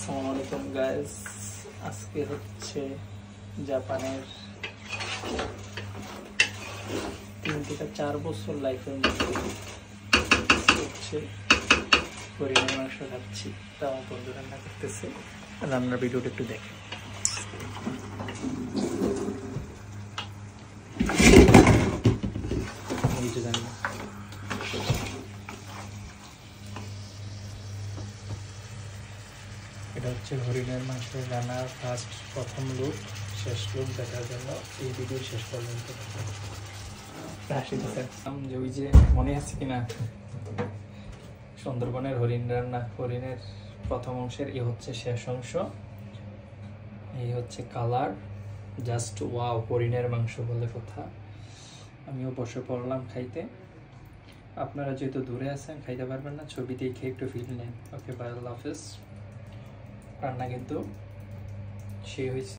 আসসালামু আলাইকুম গাইস, আজকে হচ্ছে জাপানের 3 থেকে 4 বছর লাইফের মধ্যে হচ্ছে হরিণের মাংস খাচ্ছি। তা আমার বন্ধু রান্না করতেছে, রান্নার ভিডিওটা একটু দেখে। এটা হচ্ছে হরিণের মাংসের রান্নার প্রথম লুক, শেষ লুক দেখার জন্য এই ভিডিও শেষ পর্যন্ত যে ওই যে মনে আছে কিনা সুন্দরবনের হরিণ রান্না, হরিণের প্রথম অংশের এই হচ্ছে শেষ অংশ, এই হচ্ছে কালার, জাস্ট ওয়াও, হরিণের মাংস বলে কথা। আমিও বসে পড়লাম খাইতে। আপনারা যেহেতু দূরে আছেন খাইতে পারবেন না, ছবি দেখে একটু ফিল নেন। ওকে, বাই, আল্লাহ হাফেজ। রান্না কিন্তু সেই হয়েছে।